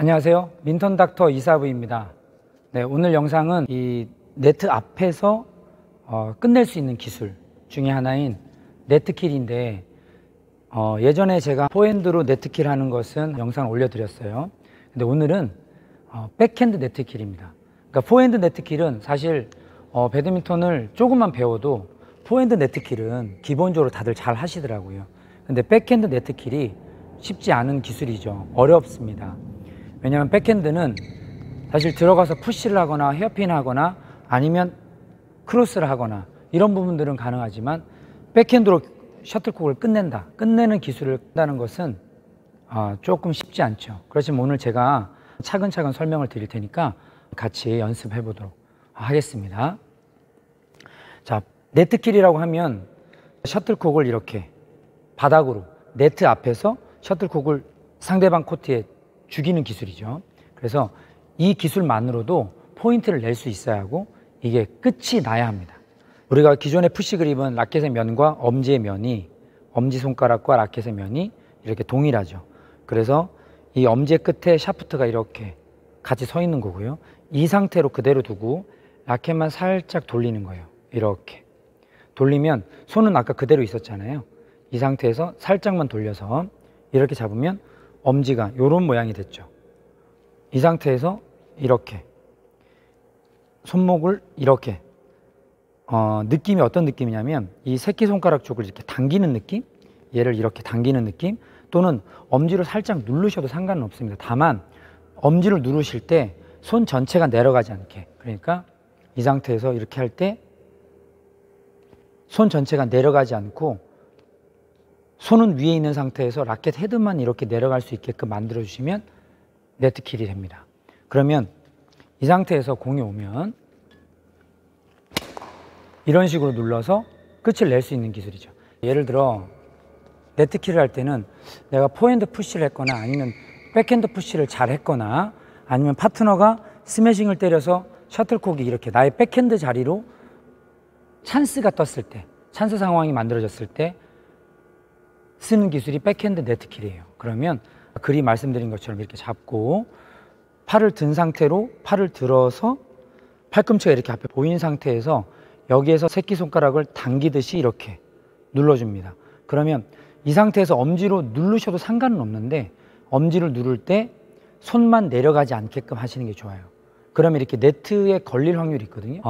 안녕하세요. 민턴닥터 이사부입니다. 네, 오늘 영상은 이 네트 앞에서 끝낼 수 있는 기술 중에 하나인 네트킬인데 예전에 제가 포핸드로 네트킬 하는 것은 영상을 올려드렸어요. 근데 오늘은 백핸드 네트킬입니다. 그러니까 포핸드 네트킬은 사실 배드민턴을 조금만 배워도 포핸드 네트킬은 기본적으로 다들 잘 하시더라고요. 근데 백핸드 네트킬이 쉽지 않은 기술이죠. 어렵습니다. 왜냐하면 백핸드는 사실 들어가서 푸시를 하거나 헤어핀 하거나 아니면 크로스를 하거나 이런 부분들은 가능하지만 백핸드로 셔틀콕을 끝내는 기술을 한다는 것은 조금 쉽지 않죠. 그렇지만 오늘 제가 차근차근 설명을 드릴 테니까 같이 연습해 보도록 하겠습니다. 자, 네트킬이라고 하면 셔틀콕을 이렇게 바닥으로 네트 앞에서 셔틀콕을 상대방 코트에 죽이는 기술이죠. 그래서 이 기술만으로도 포인트를 낼 수 있어야 하고 이게 끝이 나야 합니다. 우리가 기존의 푸시 그립은 라켓의 면과 엄지의 면이 엄지손가락과 라켓의 면이 이렇게 동일하죠. 그래서 이 엄지의 끝에 샤프트가 이렇게 같이 서 있는 거고요. 이 상태로 그대로 두고 라켓만 살짝 돌리는 거예요. 이렇게 돌리면 손은 아까 그대로 있었잖아요. 이 상태에서 살짝만 돌려서 이렇게 잡으면 엄지가 이런 모양이 됐죠. 이 상태에서 이렇게 손목을 이렇게 느낌이 어떤 느낌이냐면 이 새끼손가락 쪽을 이렇게 당기는 느낌, 얘를 이렇게 당기는 느낌, 또는 엄지를 살짝 누르셔도 상관은 없습니다. 다만 엄지를 누르실 때 손 전체가 내려가지 않게, 그러니까 이 상태에서 이렇게 할 때 손 전체가 내려가지 않고 손은 위에 있는 상태에서 라켓 헤드만 이렇게 내려갈 수 있게끔 만들어 주시면 네트킬이 됩니다. 그러면 이 상태에서 공이 오면 이런 식으로 눌러서 끝을 낼 수 있는 기술이죠. 예를 들어 네트킬을 할 때는 내가 포핸드 푸시를 했거나 아니면 백핸드 푸시를 잘 했거나 아니면 파트너가 스매싱을 때려서 셔틀콕이 이렇게 나의 백핸드 자리로 찬스가 떴을 때, 찬스 상황이 만들어졌을 때 쓰는 기술이 백핸드 네트킬이에요. 그러면 글이 말씀드린 것처럼 이렇게 잡고 팔을 든 상태로 팔을 들어서 팔꿈치가 이렇게 앞에 보인 상태에서 여기에서 새끼손가락을 당기듯이 이렇게 눌러줍니다. 그러면 이 상태에서 엄지로 누르셔도 상관은 없는데 엄지를 누를 때 손만 내려가지 않게끔 하시는 게 좋아요. 그러면 이렇게 네트에 걸릴 확률이 있거든요.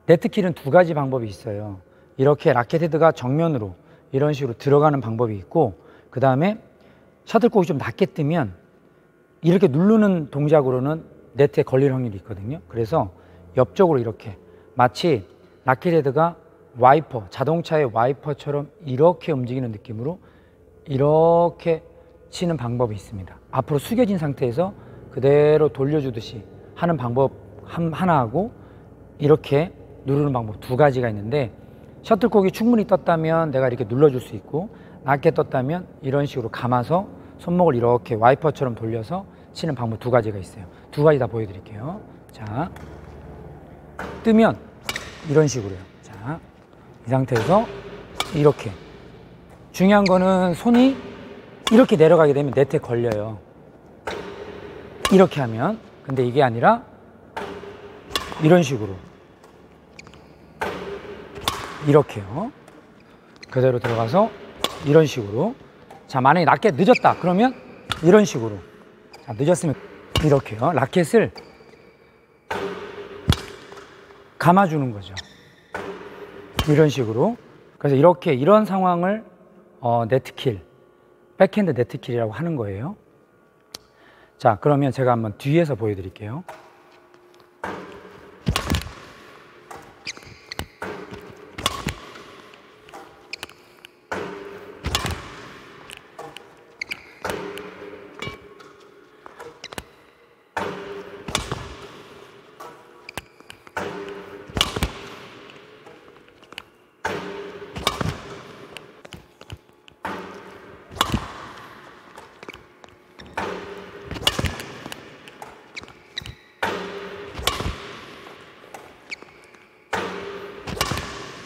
네트킬은 두 가지 방법이 있어요. 이렇게 라켓 헤드가 정면으로 이런 식으로 들어가는 방법이 있고, 그 다음에 셔틀콕이 좀 낮게 뜨면 이렇게 누르는 동작으로는 네트에 걸릴 확률이 있거든요. 그래서 옆쪽으로 이렇게 마치 라켓 헤드가 와이퍼, 자동차의 와이퍼처럼 이렇게 움직이는 느낌으로 이렇게 치는 방법이 있습니다. 앞으로 숙여진 상태에서 그대로 돌려주듯이 하는 방법 하나하고 이렇게 누르는 방법 두 가지가 있는데, 셔틀콕이 충분히 떴다면 내가 이렇게 눌러줄 수 있고, 낮게 떴다면 이런 식으로 감아서 손목을 이렇게 와이퍼처럼 돌려서 치는 방법 두 가지가 있어요. 두 가지 다 보여드릴게요. 자, 뜨면 이런 식으로요. 자, 이 상태에서 이렇게. 중요한 거는 손이 이렇게 내려가게 되면 네트에 걸려요. 이렇게 하면. 근데 이게 아니라 이런 식으로. 이렇게요. 그대로 들어가서 이런 식으로. 자, 만약에 라켓 늦었다 그러면 이런 식으로. 자, 늦었으면 이렇게요. 라켓을 감아주는 거죠. 이런 식으로. 그래서 이렇게 이런 상황을 네트킬, 백핸드 네트킬이라고 하는 거예요. 자, 그러면 제가 한번 뒤에서 보여드릴게요.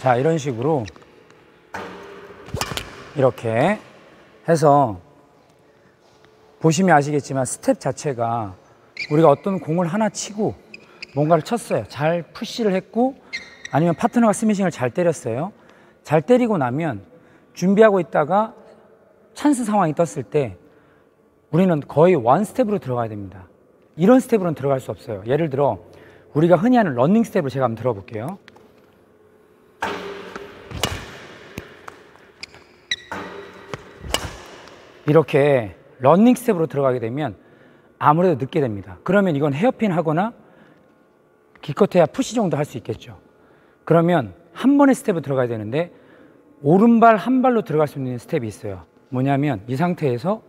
자, 이런 식으로 이렇게 해서 보시면 아시겠지만 스텝 자체가 우리가 어떤 공을 하나 치고 뭔가를 쳤어요. 잘 푸시를 했고 아니면 파트너가 스매싱을 잘 때렸어요. 잘 때리고 나면 준비하고 있다가 찬스 상황이 떴을 때 우리는 거의 원 스텝으로 들어가야 됩니다. 이런 스텝으로는 들어갈 수 없어요. 예를 들어 우리가 흔히 하는 러닝 스텝을 제가 한번 들어볼게요. 이렇게 러닝 스텝으로 들어가게 되면 아무래도 늦게 됩니다. 그러면 이건 헤어핀 하거나 기껏해야 푸시 정도 할 수 있겠죠. 그러면 한 번의 스텝으로 들어가야 되는데 오른발 한 발로 들어갈 수 있는 스텝이 있어요. 뭐냐면 이 상태에서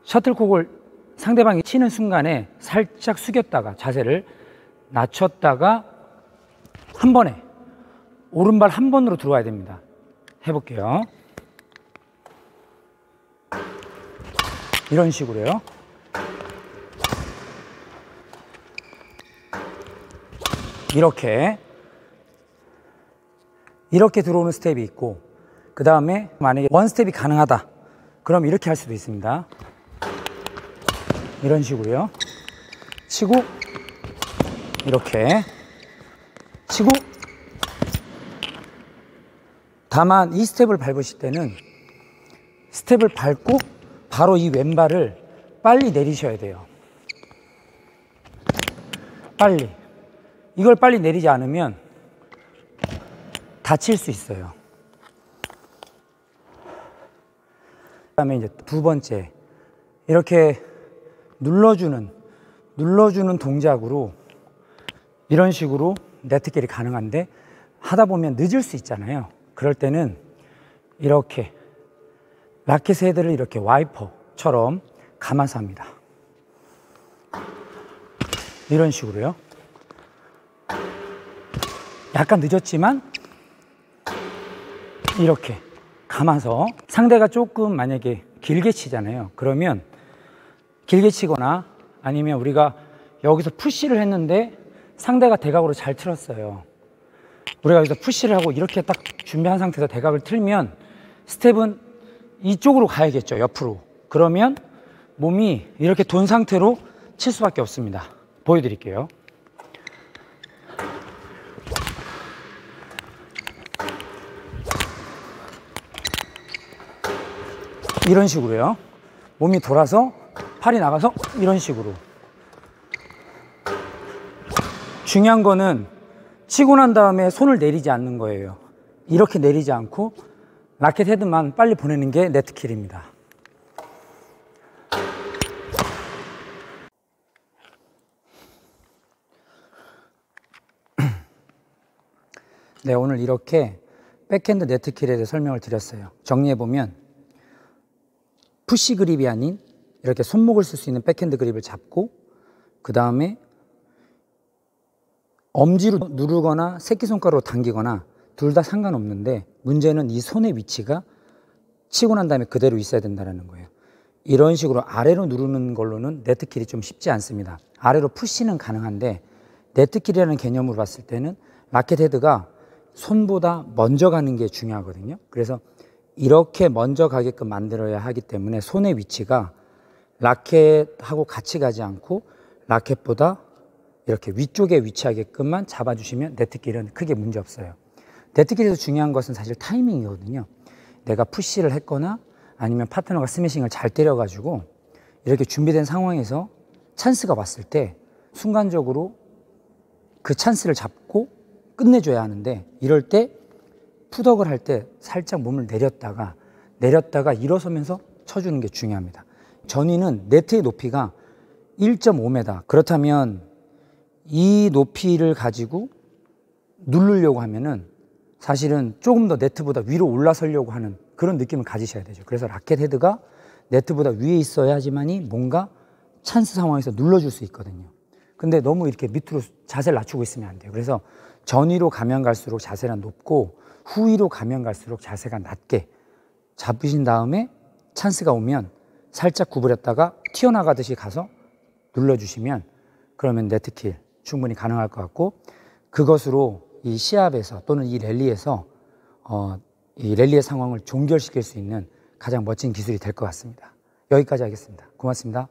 셔틀콕을 상대방이 치는 순간에 살짝 숙였다가 자세를 낮췄다가 한 번에 오른발 한 번으로 들어와야 됩니다. 해볼게요. 이런 식으로요. 이렇게 들어오는 스텝이 있고, 그 다음에 만약에 원 스텝이 가능하다 그럼 이렇게 할 수도 있습니다. 이런 식으로요. 치고 이렇게 치고, 다만 이 스텝을 밟으실 때는 스텝을 밟고 바로 이 왼발을 빨리 내리셔야 돼요. 빨리. 이걸 빨리 내리지 않으면 다칠 수 있어요. 그 다음에 이제 두 번째, 이렇게 눌러주는 동작으로 이런 식으로 네트킬이 가능한데 하다 보면 늦을 수 있잖아요. 그럴 때는 이렇게 라켓 헤드를 이렇게 와이퍼처럼 감아서 합니다. 이런 식으로요. 약간 늦었지만 이렇게 감아서, 상대가 조금 만약에 길게 치잖아요. 그러면 길게 치거나 아니면 우리가 여기서 푸시를 했는데 상대가 대각으로 잘 틀었어요. 우리가 여기서 푸시를 하고 이렇게 딱 준비한 상태에서 대각을 틀면 스텝은 이쪽으로 가야겠죠. 옆으로. 그러면 몸이 이렇게 돈 상태로 칠 수밖에 없습니다. 보여드릴게요. 이런 식으로요. 몸이 돌아서 팔이 나가서 이런 식으로. 중요한 거는 치고 난 다음에 손을 내리지 않는 거예요. 이렇게 내리지 않고 라켓 헤드만 빨리 보내는 게 네트킬입니다. 네, 오늘 이렇게 백핸드 네트킬에 대해 설명을 드렸어요. 정리해보면 푸시 그립이 아닌 이렇게 손목을 쓸 수 있는 백핸드 그립을 잡고, 그 다음에 엄지로 누르거나 새끼손가락으로 당기거나 둘 다 상관없는데 문제는 이 손의 위치가 치고 난 다음에 그대로 있어야 된다는 거예요. 이런 식으로 아래로 누르는 걸로는 네트킬이 좀 쉽지 않습니다. 아래로 푸시는 가능한데 네트킬이라는 개념으로 봤을 때는 라켓 헤드가 손보다 먼저 가는 게 중요하거든요. 그래서 이렇게 먼저 가게끔 만들어야 하기 때문에 손의 위치가 라켓하고 같이 가지 않고 라켓보다 이렇게 위쪽에 위치하게끔만 잡아주시면 네트킬은 크게 문제 없어요. 네트킬에서 중요한 것은 사실 타이밍이거든요. 내가 푸시를 했거나 아니면 파트너가 스매싱을 잘 때려가지고 이렇게 준비된 상황에서 찬스가 왔을 때 순간적으로 그 찬스를 잡고 끝내줘야 하는데, 이럴 때 풋웍을 할 때 살짝 몸을 내렸다가 일어서면서 쳐주는 게 중요합니다. 전위는 네트의 높이가 1.5m. 그렇다면 이 높이를 가지고 누르려고 하면은 사실은 조금 더 네트보다 위로 올라서려고 하는 그런 느낌을 가지셔야 되죠. 그래서 라켓 헤드가 네트보다 위에 있어야지만이 뭔가 찬스 상황에서 눌러줄 수 있거든요. 근데 너무 이렇게 밑으로 자세를 낮추고 있으면 안 돼요. 그래서 전위로 가면 갈수록 자세가 높고 후위로 가면 갈수록 자세가 낮게 잡으신 다음에 찬스가 오면 살짝 구부렸다가 튀어나가듯이 가서 눌러주시면 그러면 네트킬 충분히 가능할 것 같고, 그것으로 이 시합에서 또는 이 랠리에서 이 랠리의 상황을 종결시킬 수 있는 가장 멋진 기술이 될 것 같습니다. 여기까지 하겠습니다. 고맙습니다.